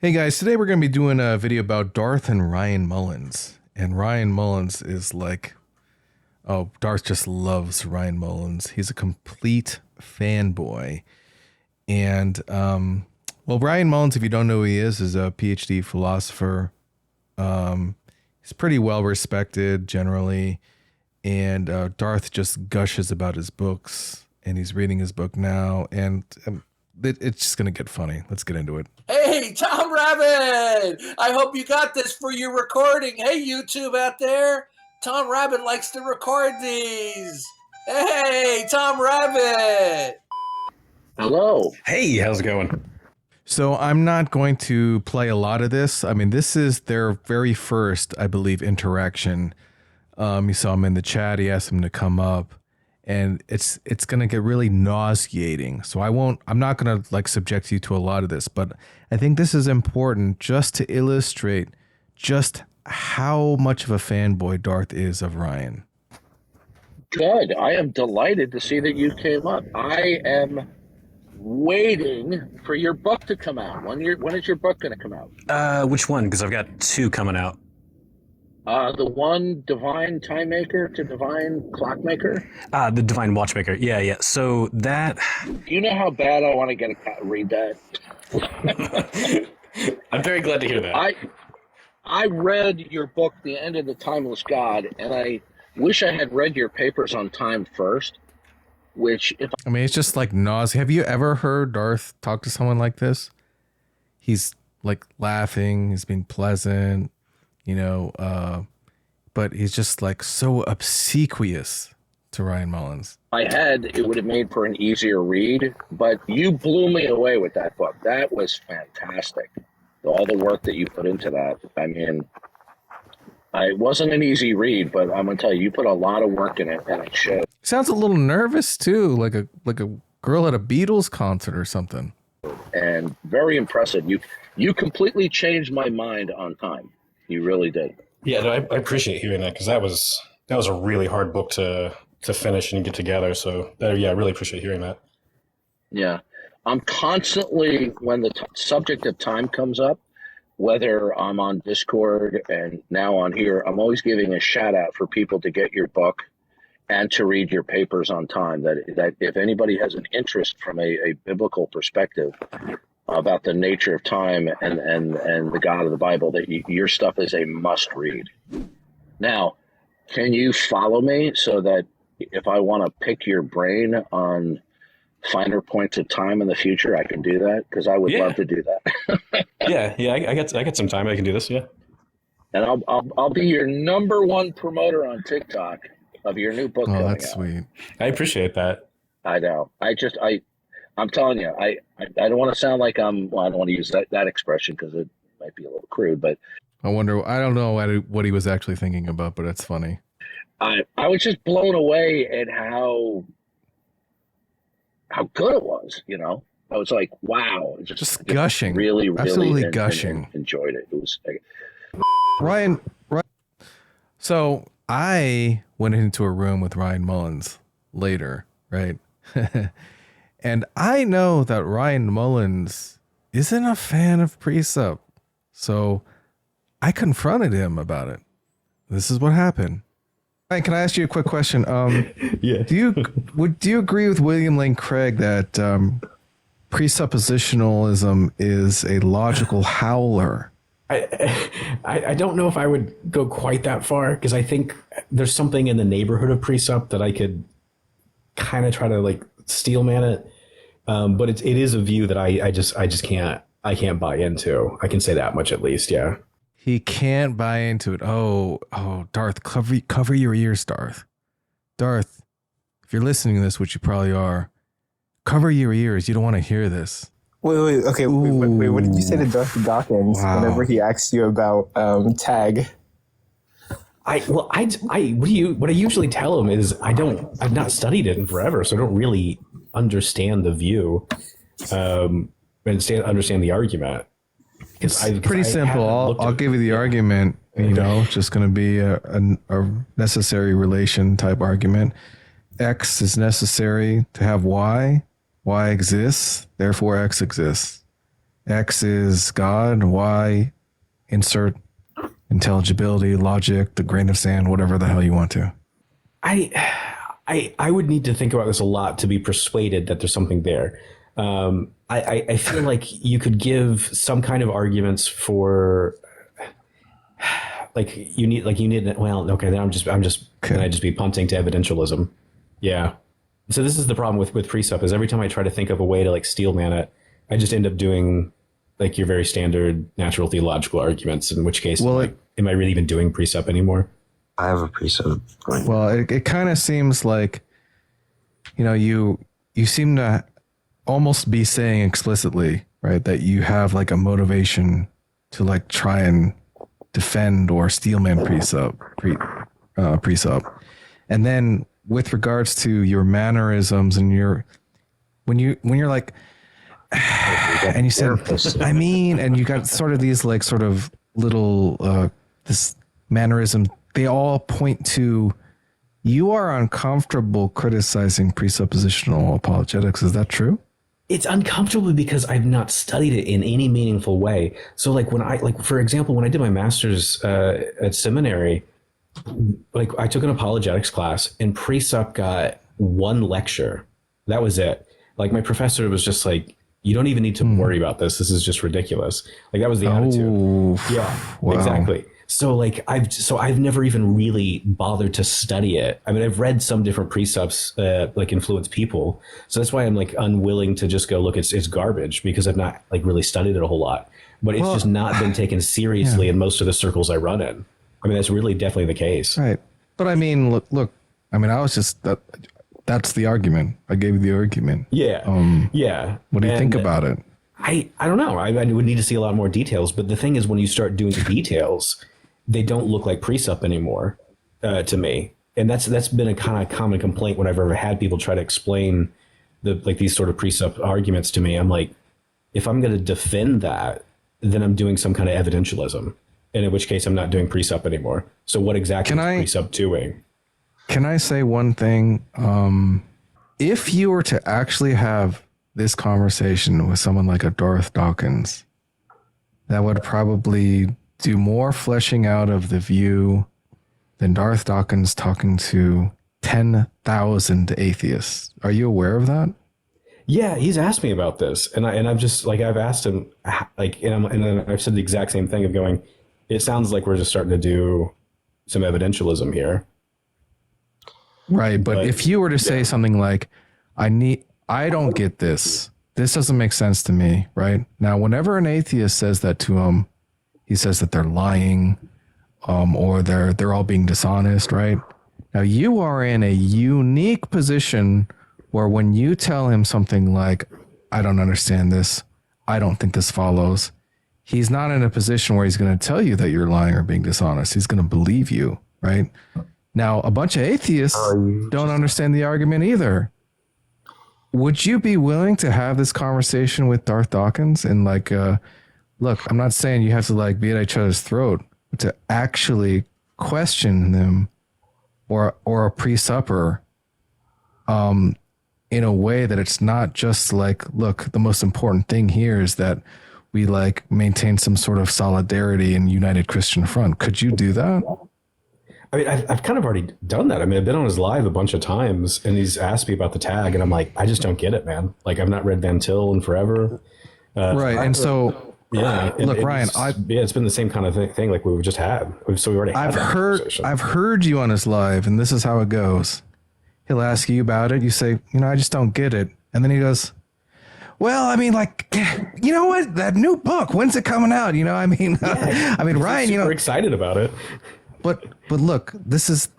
Hey guys, today we're going to be doing a video about Darth and Ryan Mullins. And Ryan Mullins is like, oh, Darth just loves Ryan Mullins. He's a complete fanboy. And, well, Ryan Mullins, if you don't know who he is a PhD philosopher. He's pretty well respected generally. And Darth just gushes about his books. And he's reading his book now. And it's just going to get funny. Let's get into it. Hey, Tom Rabbit! I hope you got this for your recording. Hey, YouTube out there. Tom Rabbit likes to record these. Hey, Tom Rabbit! Hello. Hey, how's it going? So I'm not going to play a lot of this. I mean, this is their very first, I believe, interaction. You saw him in the chat. He asked him to come up. And it's going to get really nauseating. So I'm not going to like subject you to a lot of this, but I think this is important just to illustrate just how much of a fanboy Darth is of Ryan. Good. I am delighted to see that you came up. I am waiting for your book to come out. When is your book going to come out? Which one? Because I've got two coming out. The one Divine Time Maker to Divine Clockmaker? The Divine Watchmaker. Yeah. So that... You know how bad I want to read that? I'm very glad to hear that. I read your book, The End of the Timeless God, and I wish I had read your papers on time first, I mean, it's just like nausea. Have you ever heard Darth talk to someone like this? He's like laughing, he's being pleasant, but he's just like so obsequious to Ryan Mullins. It would have made for an easier read, but you blew me away with that book. That was fantastic. All the work that you put into that. I mean, it wasn't an easy read, but I'm gonna tell you, you put a lot of work in it, and it showed. Sounds a little nervous too, like a girl at a Beatles concert or something. And very impressive. You completely changed my mind on time. You really did. Yeah, no, I appreciate hearing that because that was a really hard book to finish and get together. So I really appreciate hearing that. Yeah, I'm constantly, when the subject of time comes up, whether I'm on Discord and now on here, I'm always giving a shout out for people to get your book and to read your papers on time. That if anybody has an interest from a biblical perspective about the nature of time and the God of the Bible, that your stuff is a must read. Now, can you follow me so that if I want to pick your brain on finer points of time in the future, I can do that? Because I would love to do that. I got some time. I can do this. Yeah. And I'll be your number one promoter on TikTok of your new book. Oh, that's sweet. I appreciate that. I know. I'm telling you, I don't want to sound like I don't want to use that expression because it might be a little crude, but I don't know what he was actually thinking about, but it's funny. I was just blown away at how good it was. I was like, wow, just gushing, really, absolutely gushing. And enjoyed it. It was Ryan. So I went into a room with Ryan Mullins later, right? And I know that Ryan Mullins isn't a fan of presup. So I confronted him about it. This is what happened. Ryan, can I ask you a quick question? Yeah. Do you agree with William Lane Craig that presuppositionalism is a logical howler? I don't know if I would go quite that far, because I think there's something in the neighborhood of presup that I could kind of try to like steelman it. But it is a view that I just can't buy into. I can say that much at least. Yeah. He can't buy into it. Oh, Darth, cover your ears, Darth. Darth, if you're listening to this, which you probably are, cover your ears. You don't want to hear this. Wait. Okay. Wait. What did you say to Darth Dawkins whenever he asked you about tag? What I usually tell him is I've not studied it in forever, so I don't really understand the view, and understand the argument. It's pretty simple. I'll give you the argument. It's just going to be a necessary relation type argument. X is necessary to have Y. Y exists, therefore X exists. X is God, Y, insert intelligibility, logic, the grain of sand, whatever the hell you want to. I would need to think about this a lot to be persuaded that there's something there. I feel like you could give some kind of arguments for you need well, okay, then can I just be punting to evidentialism? Yeah. So this is the problem with presup is every time I try to think of a way to like steelman it, I just end up doing like your very standard natural theological arguments, in which case, am I really even doing presup anymore? I have a presup. Well, it kind of seems like, you seem to almost be saying explicitly, right, that you have like a motivation to like try and defend or steelman presup. And then with regards to your mannerisms and when you're like, and you said, I mean, and you got sort of these like sort of little this mannerism, they all point to you are uncomfortable criticizing presuppositional apologetics. Is that true? It's uncomfortable because I've not studied it in any meaningful way. So like for example, when I did my master's at seminary, like I took an apologetics class and presup got one lecture. That was it. Like my professor was just like, you don't even need to worry about this. This is just ridiculous. Like that was the attitude. Yeah, wow. Exactly. So like I've never even really bothered to study it. I mean, I've read some different presups like influence people. So that's why I'm like unwilling to just go look, it's garbage because I've not like really studied it a whole lot. But it's just not been taken seriously in most of the circles I run in. I mean, that's really definitely the case. Right. But I mean, look, I mean, I was just that's the argument. I gave you the argument. Yeah. Yeah. What do you think about it? I don't know. I would need to see a lot more details. But the thing is, when you start doing the details, they don't look like presup anymore to me. And that's been a kind of common complaint whenever I've ever had people try to explain these sort of presup arguments to me. I'm like, if I'm going to defend that, then I'm doing some kind of evidentialism. And in which case I'm not doing presup anymore. So what exactly is presup doing? Can I say one thing? If you were to actually have this conversation with someone like a Darth Dawkins, that would probably do more fleshing out of the view than Darth Dawkins talking to 10,000 atheists. Are you aware of that? Yeah, he's asked me about this. And I'm just like, I've asked him like, and I've said the exact same thing of going, it sounds like we're just starting to do some evidentialism here. Right. But if you were to say something like, I don't get this. This doesn't make sense to me. Right. Now, whenever an atheist says that to him, he says that they're lying, or they're all being dishonest. Right. Now, you are in a unique position where when you tell him something like, I don't understand this, I don't think this follows, he's not in a position where he's going to tell you that you're lying or being dishonest. He's going to believe you, right? Now, a bunch of atheists don't understand the argument either. Would you be willing to have this conversation with Darth Dawkins and like, look, I'm not saying you have to like be at each other's throat, but to actually question them or a presupper, in a way that it's not just like, look, the most important thing here is that we like maintain some sort of solidarity and united Christian front. Could you do that? I mean, I've kind of already done that. I mean, I've been on his live a bunch of times and he's asked me about the tag and I'm like, I just don't get it, man. Like I've not read Van Til in forever. Right. And so, yeah, look, Ryan, it's been the same kind of thing like we've just had. So we already had I've heard you on his live and this is how it goes. He'll ask you about it. You say, I just don't get it. And then he goes, well, I mean, like, you know what? That new book, when's it coming out? I mean, yeah, I mean, Ryan, super excited about it. But look, this is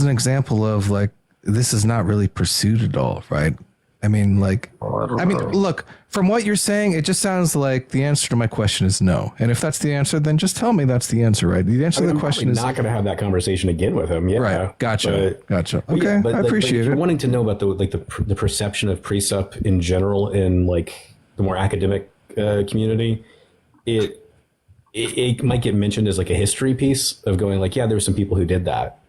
an example of like, this is not really pursued at all, right? I mean, like, look, from what you're saying, it just sounds like the answer to my question is no. And if that's the answer, then just tell me that's the answer, right? The answer to the question is not going to have that conversation again with him. Yeah. Right. Gotcha. Okay. I appreciate it. Wanting to know about the perception of presup in general in like the more academic community, it might get mentioned as like a history piece of going like, yeah, there were some people who did that.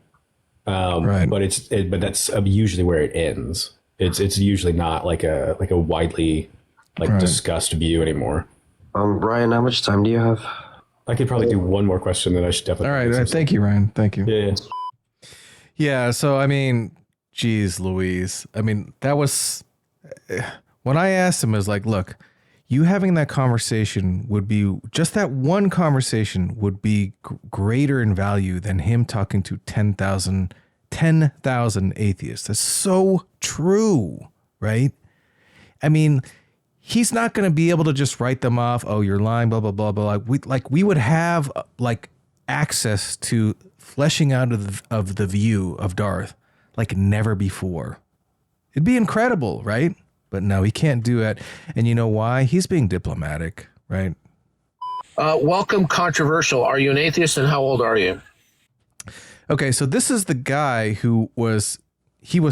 Right. But that's usually where it ends. It's usually not like a widely discussed view anymore. Ryan, how much time do you have? I could probably do one more question, then I should definitely. All right. Thank you, Ryan. Thank you. Yeah. Yeah. So, I mean, geez, Louise. I mean, that was when I asked him, I was like, look, you having that conversation would be just that one conversation would be greater in value than him talking to 10,000 atheists. That's so true, right? I mean, he's not going to be able to just write them off. Oh, you're lying, blah, blah, blah, blah. We would have like access to fleshing out of the view of Darth like never before. It'd be incredible, right? But no, he can't do it. And you know why? He's being diplomatic, right? Welcome, controversial. Are you an atheist, and how old are you? Okay, so this is the guy who was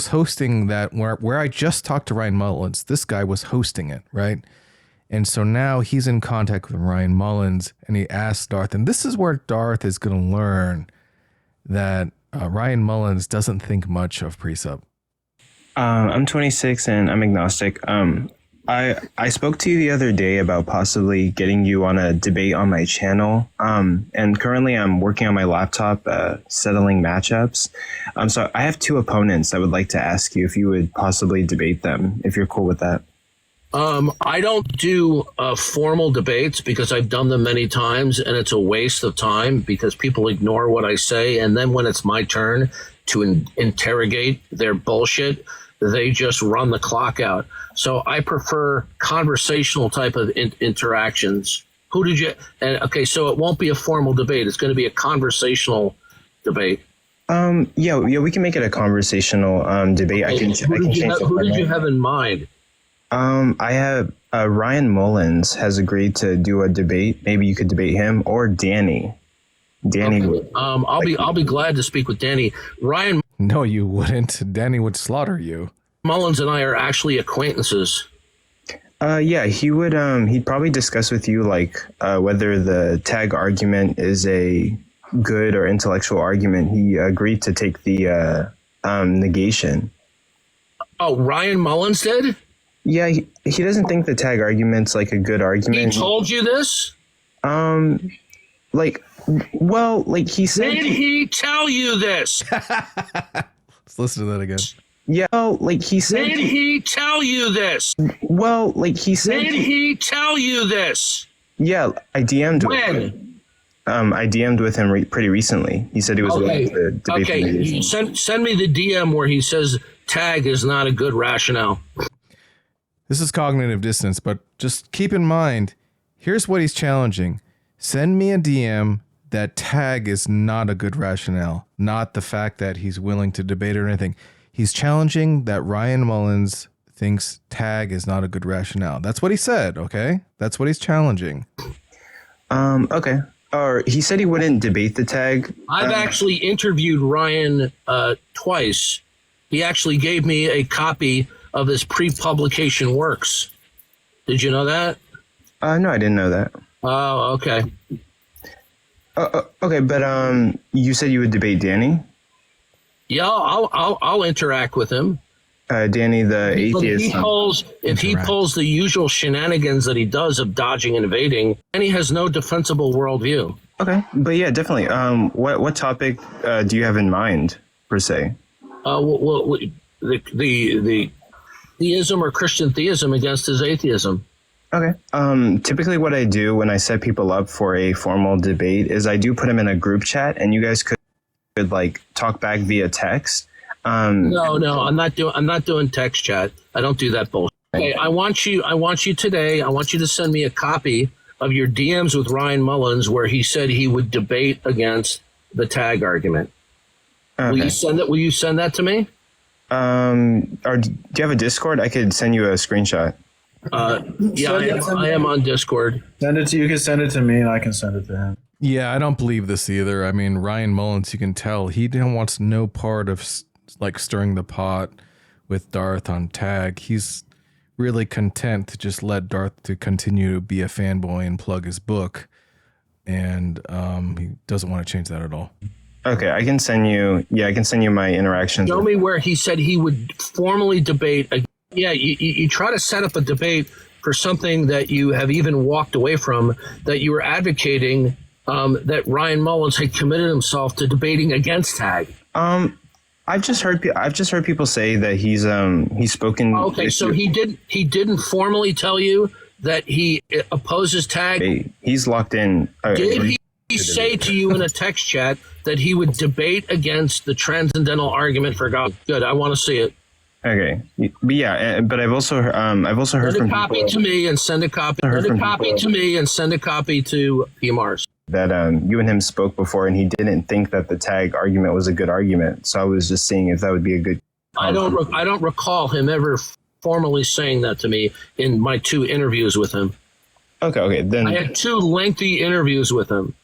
hosting that where I just talked to Ryan Mullins. This guy was hosting it, right? And so now he's in contact with Ryan Mullins, and he asked Darth, and this is where Darth is going to learn that Ryan Mullins doesn't think much of presup. I'm 26 and I'm agnostic. I spoke to you the other day about possibly getting you on a debate on my channel. And currently I'm working on my laptop, settling matchups. So I have two opponents. I would like to ask you if you would possibly debate them, if you're cool with that. I don't do formal debates because I've done them many times, and it's a waste of time because people ignore what I say. And then when it's my turn to interrogate their bullshit, they just run the clock out. So I prefer conversational type of interactions. Who did you? Okay, so it won't be a formal debate. It's going to be a conversational debate. Yeah, we can make it a conversational debate. Okay. Who did you have in mind? I have Ryan Mullins has agreed to do a debate. Maybe you could debate him or Danny. Danny. Okay. I'll be glad to speak with Danny. Ryan. No, you wouldn't. Danny would slaughter you. Mullins and I are actually acquaintances. Yeah, he would. He'd probably discuss with you like whether the tag argument is a good or intellectual argument. He agreed to take the negation. Oh, Ryan Mullins did? Yeah, he doesn't think the tag argument's like a good argument. He told you this? Like he said. Did he tell you this? Let's listen to that again. Yeah, like he said. Did he tell you this? Well, like he said. Did he tell you this? Yeah, I DM'd when? with him. I DM'd with him pretty recently. He said he was willing to debate the negation. Send me the DM where he says tag is not a good rationale. This is cognitive dissonance, but just keep in mind, here's what he's challenging. Send me a DM that tag is not a good rationale, not the fact that he's willing to debate or anything. He's challenging that Ryan Mullins thinks tag is not a good rationale. That's what he said, okay? That's what he's challenging. Okay. Or he said he wouldn't debate the tag. I've actually interviewed Ryan twice. He actually gave me a copy of his pre-publication works. Did you know that? No, I didn't know that. Oh, okay. Okay, but you said you would debate Danny? Yeah, I'll interact with him. Danny, the atheist. If he pulls the usual shenanigans that he does of dodging and evading, then he has no defensible worldview. Okay, but yeah, definitely. What topic do you have in mind per se? The theism or Christian theism against his atheism. Okay. Typically what I do when I set people up for a formal debate is I do put them in a group chat, and you guys could like talk back via text. No, I'm not doing text chat. I don't do that bullshit. Okay, I want you to send me a copy of your DMs with Ryan Mullins where he said he would debate against the tag argument. Okay. Will you send that to me? Or do you have a Discord? I could send you a screenshot. Yeah, I am on Discord. You can send it to me, and I can send it to him. Yeah, I don't believe this either. I mean, Ryan Mullins, you can tell he wants no part of like stirring the pot with Darth on tag. He's really content to just let Darth to continue to be a fanboy and plug his book, and he doesn't want to change that at all. Okay, I can send you my interactions. Show me where he said he would formally debate. Yeah, you try to set up a debate for something that you have even walked away from, that you were advocating that Ryan Mullins had committed himself to debating against tag. I've just heard people say that he's spoken. Okay, so he didn't formally tell you that he opposes tag. He's locked in. Did he say to you in a text chat that he would debate against the transcendental argument for God? Good, I want to see it. Okay, but yeah, but I've also heard send a copy to me and send a copy. Send a copy to me and send a copy to PMRs. That you and him spoke before, and he didn't think that the tag argument was a good argument. So I was just seeing if that would be a good. I don't recall him ever formally saying that to me in my 2 interviews with him. Okay, then I had 2 lengthy interviews with him.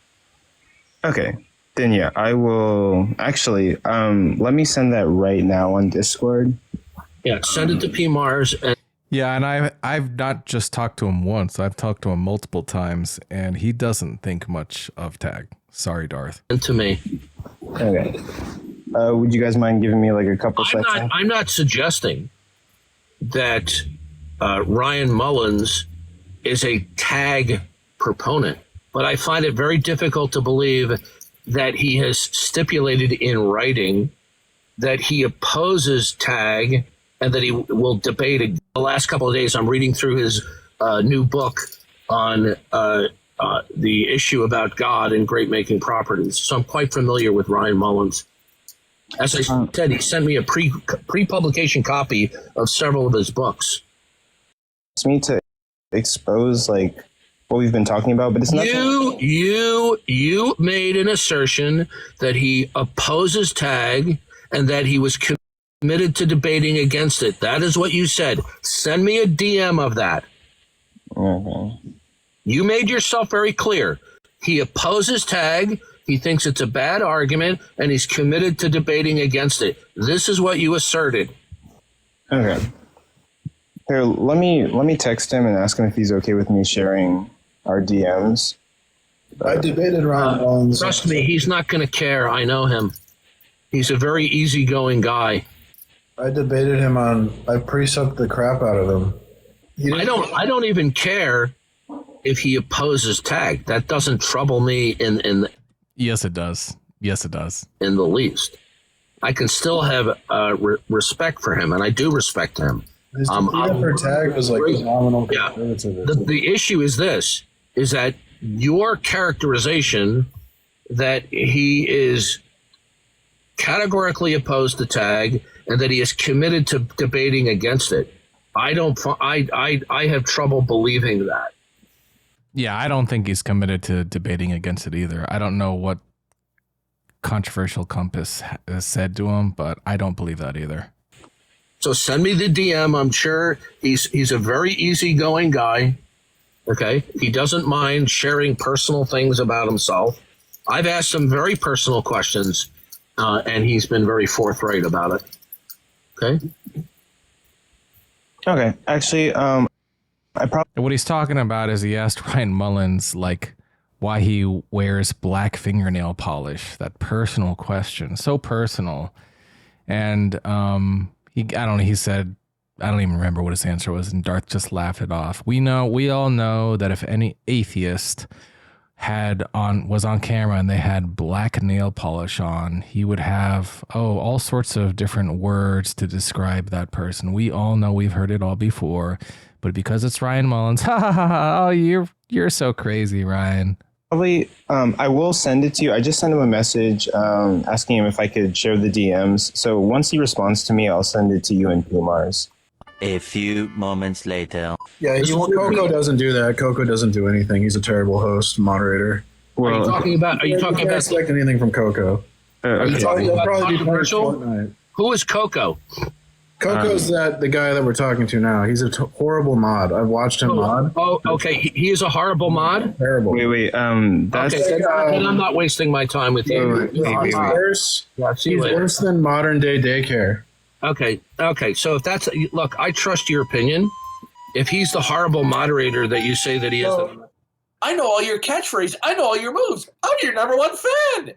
Okay, then yeah, I will actually. Let me send that right now on Discord. Yeah, send it to PMars. Yeah, and I've not just talked to him once. I've talked to him multiple times, and he doesn't think much of tag. Sorry, Darth. And to me. Okay. Would you guys mind giving me like a couple seconds? I'm not suggesting that Ryan Mullins is a tag proponent, but I find it very difficult to believe that he has stipulated in writing that he opposes tag and that he will debate it. The last couple of days, I'm reading through his new book on the issue about God and great making properties. So I'm quite familiar with Ryan Mullins. As I said, he sent me a pre-publication copy of several of his books. It's me to expose like what we've been talking about, but it's not. You made an assertion that he opposes tag and that he was committed to debating against it. That is what you said. Send me a DM of that. Okay. You made yourself very clear. He opposes tag. He thinks it's a bad argument, and he's committed to debating against it. This is what you asserted. Okay. Here, let me text him and ask him if he's okay with me sharing our DMs. I debated Ryan Mullins. Trust me, he's not going to care. I know him. He's a very easygoing guy. I debated him I presupped the crap out of him. I don't even care if he opposes tag. That doesn't trouble me in Yes, it does. Yes, it does. In the least. I can still have respect for him, and I do respect him. His debate for tag was like phenomenal. Yeah. The issue is this, is that your characterization that he is categorically opposed to tag and that he is committed to debating against it. I have trouble believing that. Yeah, I don't think he's committed to debating against it either. I don't know what Controversial Compass has said to him, but I don't believe that either. So send me the DM. I'm sure he's a very easygoing guy. Okay, he doesn't mind sharing personal things about himself. I've asked him very personal questions, and he's been very forthright about it. Okay. Okay. Actually, what he's talking about is he asked Ryan Mullins like why he wears black fingernail polish. That personal question, so personal, and he said, I don't even remember what his answer was, and Darth just laughed it off. We all know that if any atheist was on camera and they had black nail polish on, he would have all sorts of different words to describe that person. We all know, we've heard it all before, but because it's Ryan Mullins, oh, you're so crazy, Ryan. Probably, I will send it to you. I just sent him a message asking him if I could share the DMs. So once he responds to me, I'll send it to you and Kumars. A few moments later. Yeah, Coco doesn't do that. Coco doesn't do anything. He's a terrible host, moderator. Well, are you talking about expect anything from Coco? He'll probably be controversial. Who is Coco? Coco's the guy that we're talking to now. He's a horrible mod. I've watched him mod. Oh, okay. He is a horrible mod? Terrible. Wait. That's okay. Then I'm not wasting my time with you. He's worse. He's worse than modern day daycare. Okay. So if that's look, I trust your opinion. If he's the horrible moderator that you say that he is, I know all your catchphrases. I know all your moves. I'm your number one fan.